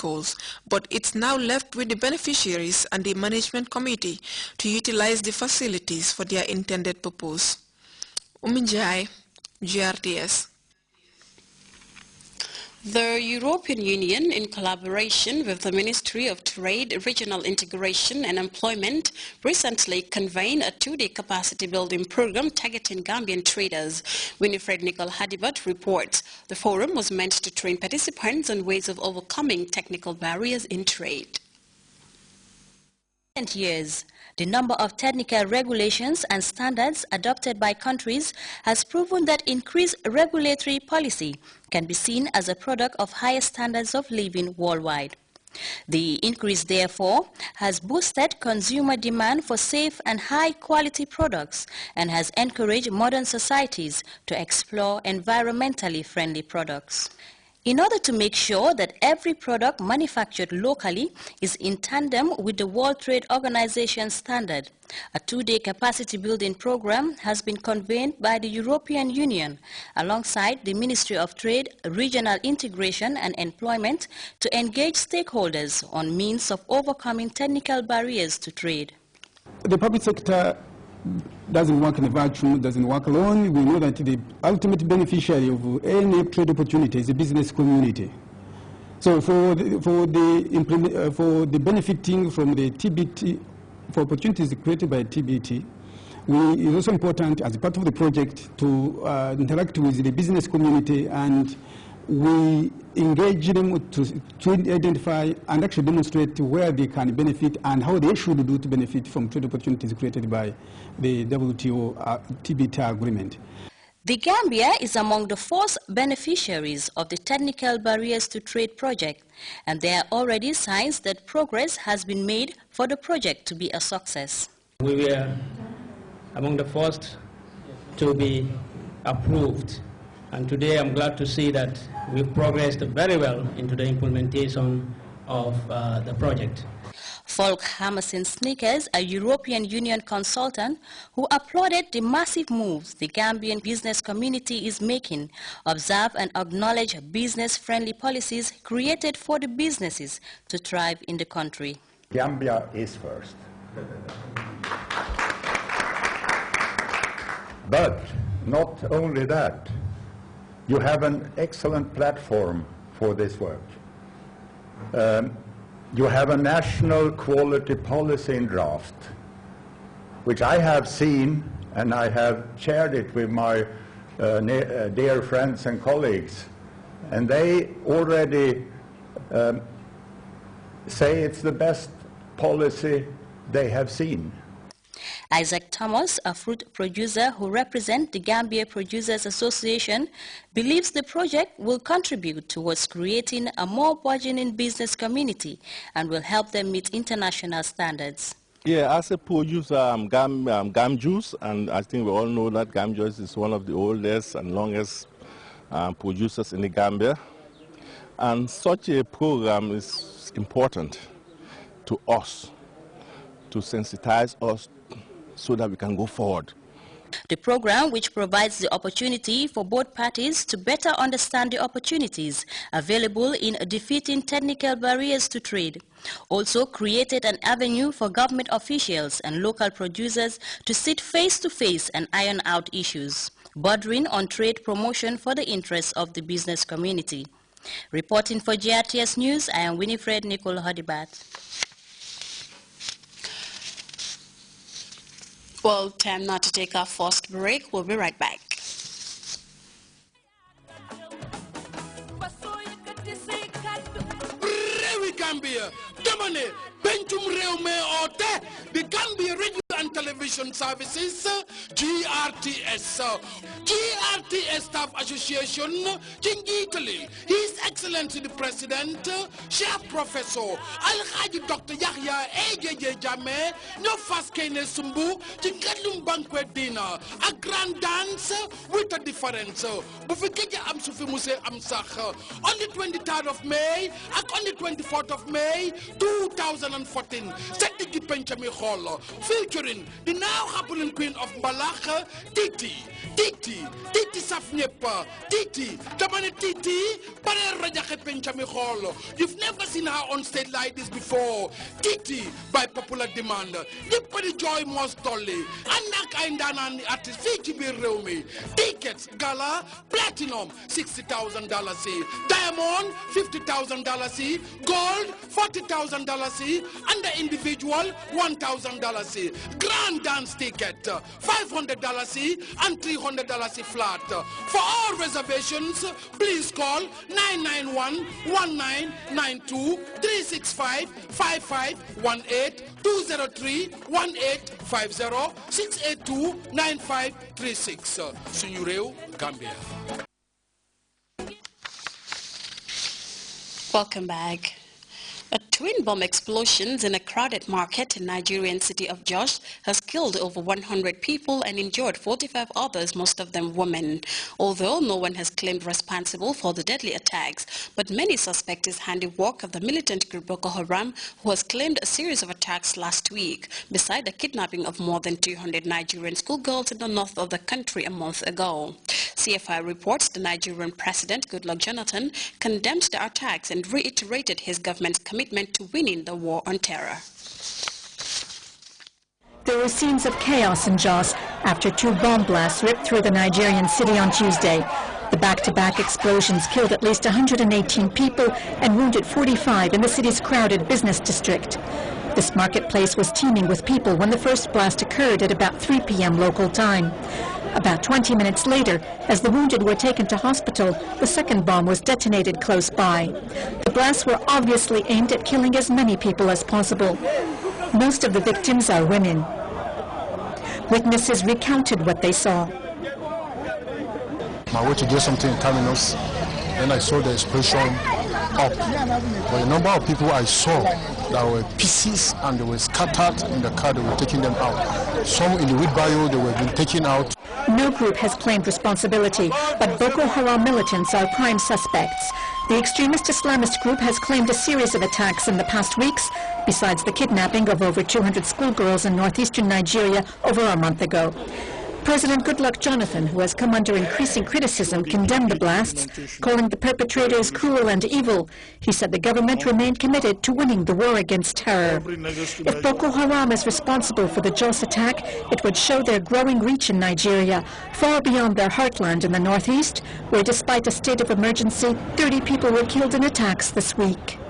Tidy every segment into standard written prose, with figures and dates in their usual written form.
goals, but it's now left with the beneficiaries and the management committee to utilize the facilities for their intended purpose. Uminjai, GRTS. The European Union, in collaboration with the Ministry of Trade, Regional Integration and Employment, recently convened a two-day capacity building program targeting Gambian traders. Winifred Nicole Hadibat reports the forum was meant to train participants on ways of overcoming technical barriers in trade. In recent years, the number of technical regulations and standards adopted by countries has proven that increased regulatory policy can be seen as a product of higher standards of living worldwide. The increase, therefore, has boosted consumer demand for safe and high-quality products and has encouraged modern societies to explore environmentally friendly products. In order to make sure that every product manufactured locally is in tandem with the World Trade Organization standard, a two-day capacity building program has been convened by the European Union alongside the Ministry of Trade, Regional Integration and Employment to engage stakeholders on means of overcoming technical barriers to trade. The public sector doesn't work in a vacuum, doesn't work alone. We know that the ultimate beneficiary of any trade opportunity is the business community. So for the benefiting from the TBT, for opportunities created by TBT, it's also important as part of the project to interact with the business community, and we engage them to identify and actually demonstrate where they can benefit and how they should do to benefit from trade opportunities created by the WTO TBT agreement. The Gambia is among the first beneficiaries of the Technical Barriers to Trade project, and there are already signs that progress has been made for the project to be a success. We were among the first to be approved, and today I'm glad to see that we've progressed very well into the implementation of the project. Folk Hammerson Sneakers, a European Union consultant who applauded the massive moves the Gambian business community is making, observe and acknowledge business-friendly policies created for the businesses to thrive in the country. Gambia is first. But not only that, you have an excellent platform for this work. You have a national quality policy in draft, which I have seen, and I have shared it with my dear friends and colleagues, and they already say it's the best policy they have seen. Isaac Thomas, a fruit producer who represents the Gambia Producers Association, believes the project will contribute towards creating a more burgeoning business community and will help them meet international standards. Yeah, as a producer, Gam juice, and I think we all know that Gam juice is one of the oldest and longest producers in the Gambia. And such a program is important to us, to sensitize us so that we can go forward. The program, which provides the opportunity for both parties to better understand the opportunities available in defeating technical barriers to trade, also created an avenue for government officials and local producers to sit face-to-face and iron out issues, bordering on trade promotion for the interests of the business community. Reporting for GRTS News, I am Winifred Nicole Hadibat. Well, time now to take our first break. We'll be right back. Gambia, Domane, Bentum Reume Ote, the Gambia Radio and Television Services, GRTS. GRTS Staff Association, Italy. His Excellency the President, Chef Professor Al-Haji Dr. Yahya AJJ Jame, no fast Kene Sumbu, Tikalum Banquet Dinner, a grand dance with a difference. Bufikeja Amsufi Muse Amsach, on the 23rd of May, and on the 24th of May, 2014, Setiki Penchami Hall, featuring featuring the now happening queen of Malaka, Titi Safnepa, Titi, Tamani Titi, Pare Rajake Penchami Hall. You've never seen her on stage like this before. Titi, by popular demand. Nipari Joy Mostoli, Anak Aindanan artist Fiji Reumi. Tickets, Gala, Platinum, $60,000. Diamond, $50,000. Gold, $40,000. And the individual, $1,000. Grand dance ticket, $500 and $300 flat. For all reservations, please call 991-199-203-1850-682-9536. Sunyureu, Gambia. Welcome back. Twin bomb explosions in a crowded market in Nigerian city of Jos has killed over 100 people and injured 45 others, most of them women. Although no one has claimed responsible for the deadly attacks, but many suspect is handiwork of the militant group Boko Haram, who has claimed a series of attacks last week, beside the kidnapping of more than 200 Nigerian schoolgirls in the north of the country a month ago. CFI reports the Nigerian President Goodluck Jonathan condemned the attacks and reiterated his government's commitment to winning the war on terror. There were scenes of chaos in Jos after 2 bomb blasts ripped through the Nigerian city on Tuesday. The back-to-back explosions killed at least 118 people and wounded 45 in the city's crowded business district. This marketplace was teeming with people when the first blast occurred at about 3 p.m. local time. About 20 minutes later, as the wounded were taken to hospital, the second bomb was detonated close by. The blasts were obviously aimed at killing as many people as possible. Most of the victims are women. Witnesses recounted what they saw. My way to do something in Terminus, then I saw the explosion up. For a number of people I saw, there were pieces and they were scattered in the car, they were taking them out. Some in the wheelbarrow, they were being taken out. No group has claimed responsibility, but Boko Haram militants are prime suspects. The extremist Islamist group has claimed a series of attacks in the past weeks, besides the kidnapping of over 200 schoolgirls in northeastern Nigeria over a month ago. President Goodluck Jonathan, who has come under increasing criticism, condemned the blasts, calling the perpetrators cruel and evil. He said the government remained committed to winning the war against terror. If Boko Haram is responsible for the Jos attack, it would show their growing reach in Nigeria, far beyond their heartland in the northeast, where despite a state of emergency, 30 people were killed in attacks this week.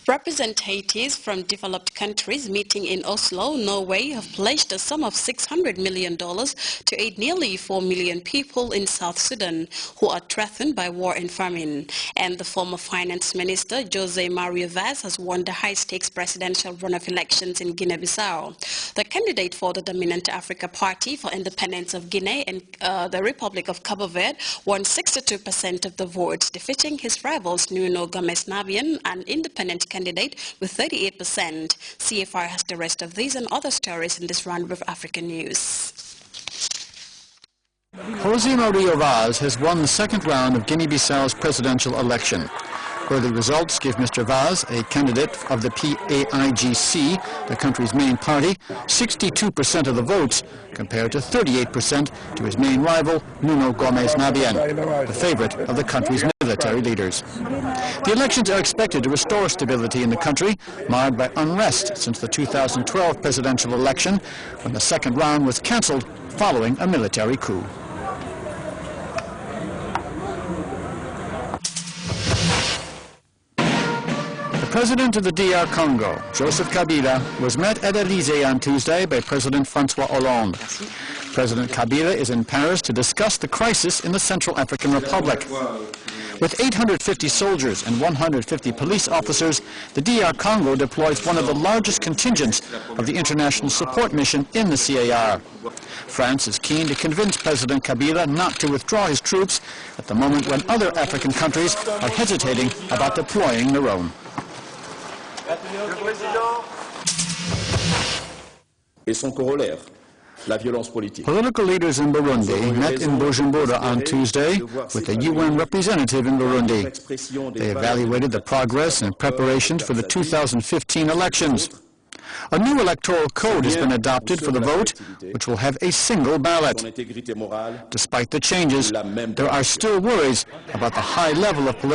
Representatives from developed countries meeting in Oslo, Norway, have pledged a sum of $600 million to aid nearly 4 million people in South Sudan who are threatened by war and famine. And the former finance minister, Jose Mario Vaz, has won the high-stakes presidential runoff elections in Guinea-Bissau. The candidate for the dominant Africa Party for Independence of Guinea and the Republic of Cabo Verde won 62% of the votes, defeating his rivals Nuno Gomes-Nabian, an independent candidate, with 38%. CFR has the rest of these and other stories in this round of African news. Jose Mario Vaz has won the second round of Guinea-Bissau's presidential election. Early results give Mr. Vaz, a candidate of the PAIGC, the country's main party, 62% of the votes, compared to 38% to his main rival, Nuno Gomes-Nabian, the favorite of the country's military leaders. The elections are expected to restore stability in the country, marred by unrest since the 2012 presidential election, when the second round was cancelled following a military coup. The president of the DR Congo, Joseph Kabila, was met at Élysée on Tuesday by President François Hollande. President Kabila is in Paris to discuss the crisis in the Central African Republic. With 850 soldiers and 150 police officers, the DR Congo deploys one of the largest contingents of the international support mission in the CAR. France is keen to convince President Kabila not to withdraw his troops at the moment when other African countries are hesitating about deploying their own. Et son corollaire, la violence politique. Political leaders in Burundi met in Bujumbura on Tuesday with a UN representative in Burundi. They evaluated the progress and preparations for the 2015 elections. A new electoral code has been adopted for the vote, which will have a single ballot. Despite the changes, there are still worries about the high level of political